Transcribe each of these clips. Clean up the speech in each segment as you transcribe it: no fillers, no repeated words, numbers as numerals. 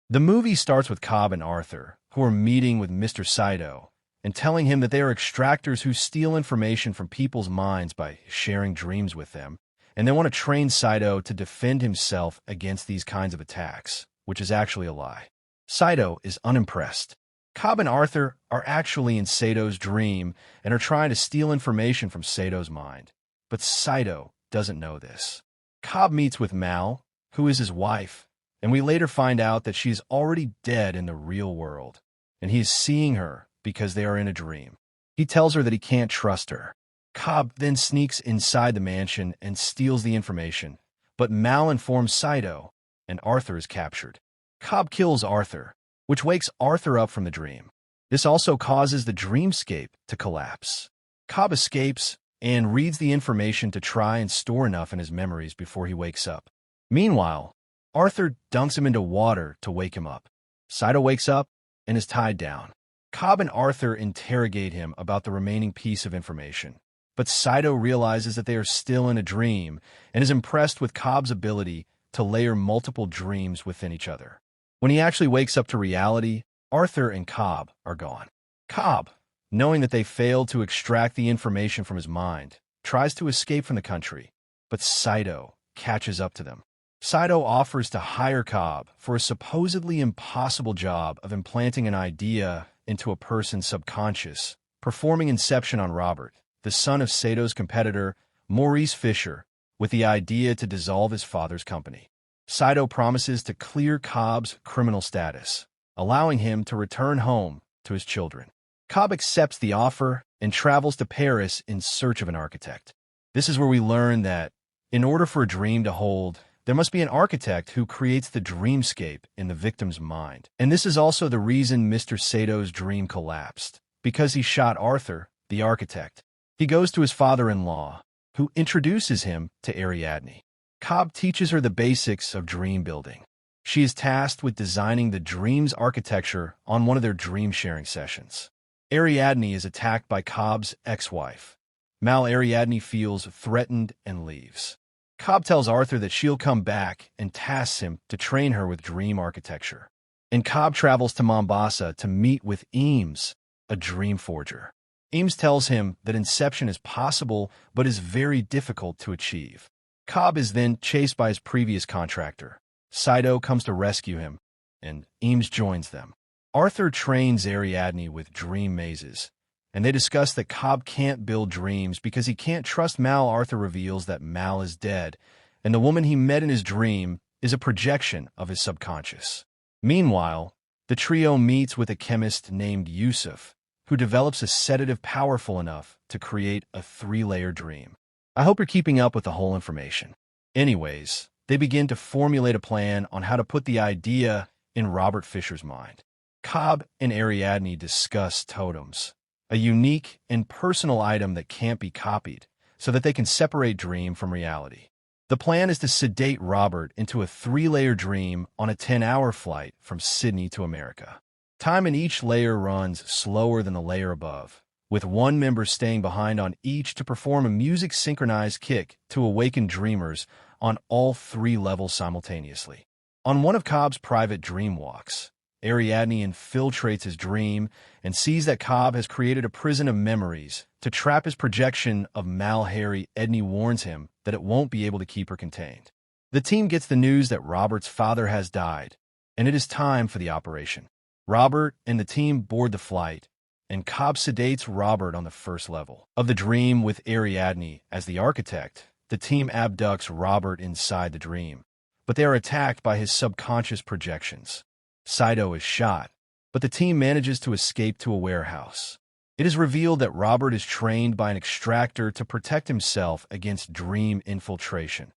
The movie starts with Cobb and Arthur, who are meeting with Mr. Saito and telling him that they are extractors who steal information from people's minds by sharing dreams with them, and they want to train Saito to defend himself against these kinds of attacks, which is actually a lie. Saito is unimpressed. Cobb and Arthur are actually in Sato's dream and are trying to steal information from Sato's mind. But Saito doesn't know this. Cobb meets with Mal, who is his wife, and we later find out that she is already dead in the real world, and he is seeing her because they are in a dream. He tells her that he can't trust her. Cobb then sneaks inside the mansion and steals the information, but Mal informs Saito, and Arthur is captured. Cobb kills Arthur, which wakes Arthur up from the dream. This also causes the dreamscape to collapse. Cobb escapes and reads the information to try and store enough in his memories before he wakes up. Meanwhile, Arthur dunks him into water to wake him up. Saito wakes up and is tied down. Cobb and Arthur interrogate him about the remaining piece of information, but Saito realizes that they are still in a dream and is impressed with Cobb's ability to layer multiple dreams within each other. When he actually wakes up to reality, Arthur and Cobb are gone. Cobb, knowing that they failed to extract the information from his mind, tries to escape from the country, but Saito catches up to them. Saito offers to hire Cobb for a supposedly impossible job of implanting an idea into a person's subconscious, performing inception on Robert, the son of Sato's competitor, Maurice Fisher, with the idea to dissolve his father's company. Saito promises to clear Cobb's criminal status, allowing him to return home to his children. Cobb accepts the offer and travels to Paris in search of an architect. This is where we learn that, in order for a dream to hold, there must be an architect who creates the dreamscape in the victim's mind. And this is also the reason Mr. Sato's dream collapsed, because he shot Arthur, the architect. He goes to his father-in-law, who introduces him to Ariadne. Cobb teaches her the basics of dream building. She is tasked with designing the dream's architecture on one of their dream-sharing sessions. Ariadne is attacked by Cobb's ex-wife. Ariadne feels threatened and leaves. Cobb tells Arthur that she'll come back and tasks him to train her with dream architecture. And Cobb travels to Mombasa to meet with Eames, a dream forger. Eames tells him that inception is possible but is very difficult to achieve. Cobb is then chased by his previous contractor. Saito comes to rescue him, and Eames joins them. Arthur trains Ariadne with dream mazes, and they discuss that Cobb can't build dreams because he can't trust Mal. Arthur reveals that Mal is dead, and the woman he met in his dream is a projection of his subconscious. Meanwhile, the trio meets with a chemist named Yusuf, who develops a sedative powerful enough to create a 3-layer dream. I hope you're keeping up with the whole information. Anyways, they begin to formulate a plan on how to put the idea in Robert Fisher's mind. Cobb and Ariadne discuss totems, a unique and personal item that can't be copied, so that they can separate dream from reality. The plan is to sedate Robert into a 3-layer dream on a 10-hour flight from Sydney to America. Time in each layer runs slower than the layer above, with one member staying behind on each to perform a music-synchronized kick to awaken dreamers on all 3 levels simultaneously. On one of Cobb's private dream walks, Ariadne infiltrates his dream and sees that Cobb has created a prison of memories to trap his projection of Mal. Ariadne warns him that it won't be able to keep her contained. The team gets the news that Robert's father has died, and it is time for the operation. Robert and the team board the flight, and Cobb sedates Robert on the first level of the dream with Ariadne as the architect. The team abducts Robert inside the dream, but they are attacked by his subconscious projections. Saito is shot, but the team manages to escape to a warehouse. It is revealed that Robert is trained by an extractor to protect himself against dream infiltration.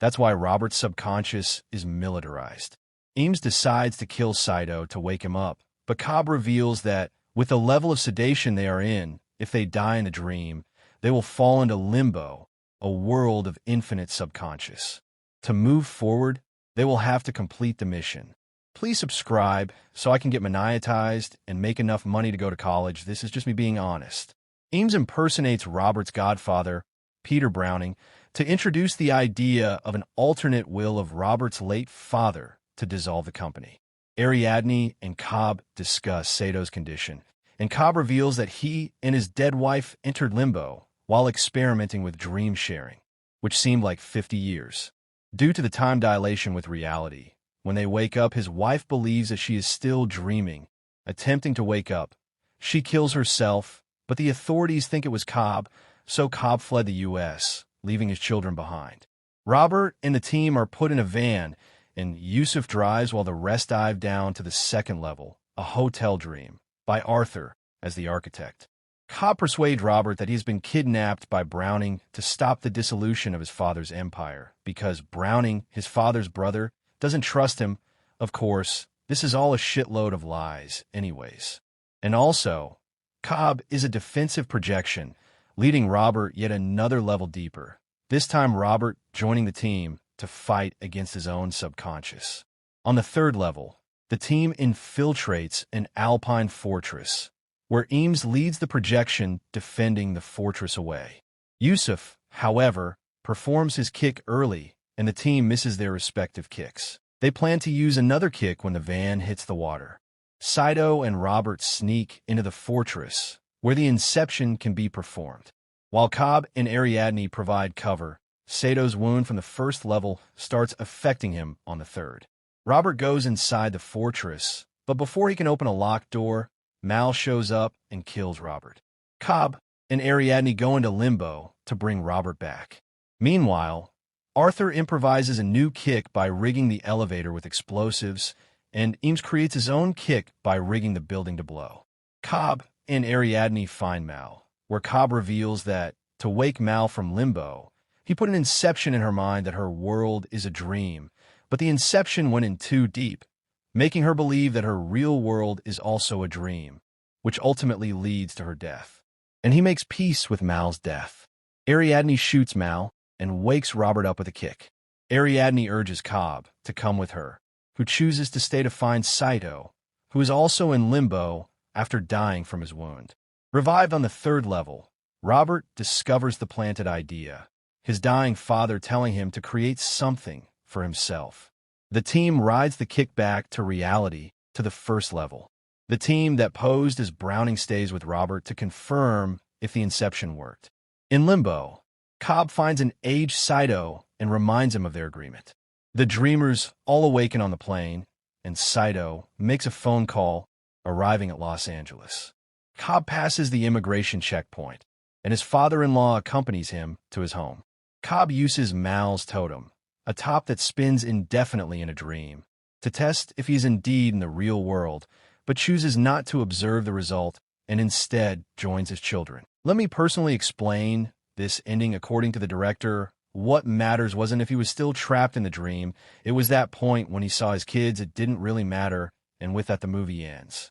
That's why Robert's subconscious is militarized. Eames decides to kill Saito to wake him up, but Cobb reveals that, with the level of sedation they are in, if they die in the dream, they will fall into limbo, a world of infinite subconscious. To move forward, they will have to complete the mission. Please subscribe so I can get monetized and make enough money to go to college. This is just me being honest. Eames impersonates Robert's godfather, Peter Browning, to introduce the idea of an alternate will of Robert's late father to dissolve the company. Ariadne and Cobb discuss Sato's condition, and Cobb reveals that he and his dead wife entered limbo while experimenting with dream sharing, which seemed like 50 years. Due to the time dilation with reality, when they wake up, his wife believes that she is still dreaming. Attempting to wake up, she kills herself, but the authorities think it was Cobb, so Cobb fled the U.S., leaving his children behind. Robert and the team are put in a van, and Yusuf drives while the rest dive down to the second level, A Hotel Dream, by Arthur as the architect. Cobb persuades Robert that he's been kidnapped by Browning to stop the dissolution of his father's empire, because Browning, his father's brother, doesn't trust him. Of course, this is all a shitload of lies anyways. And also, Cobb is a defensive projection, leading Robert yet another level deeper. This time Robert joining the team to fight against his own subconscious. On the third level, the team infiltrates an alpine fortress, where Eames leads the projection defending the fortress away. Yusuf, however, performs his kick early, and the team misses their respective kicks. They plan to use another kick when the van hits the water. Saito and Robert sneak into the fortress, where the inception can be performed. While Cobb and Ariadne provide cover, Sato's wound from the first level starts affecting him on the third. Robert goes inside the fortress, but before he can open a locked door, Mal shows up and kills Robert. Cobb and Ariadne go into limbo to bring Robert back. Meanwhile, Arthur improvises a new kick by rigging the elevator with explosives, and Eames creates his own kick by rigging the building to blow. Cobb and Ariadne find Mal, where Cobb reveals that, to wake Mal from limbo, he put an inception in her mind that her world is a dream, but the inception went in too deep, making her believe that her real world is also a dream, which ultimately leads to her death. And he makes peace with Mal's death. Ariadne shoots Mal and wakes Robert up with a kick. Ariadne urges Cobb to come with her, who chooses to stay to find Saito, who is also in limbo after dying from his wound. Revived on the third level, Robert discovers the planted idea, his dying father telling him to create something for himself. The team rides the kick back to reality to the first level. The team that posed as Browning stays with Robert to confirm if the inception worked. In limbo, Cobb finds an aged Saito and reminds him of their agreement. The dreamers all awaken on the plane, and Saito makes a phone call, arriving at Los Angeles. Cobb passes the immigration checkpoint, and his father-in-law accompanies him to his home. Cobb uses Mal's totem, a top that spins indefinitely in a dream, to test if he's indeed in the real world, but chooses not to observe the result and instead joins his children. Let me personally explain this ending according to the director. What matters wasn't if he was still trapped in the dream. It was that point when he saw his kids, it didn't really matter, and with that the movie ends.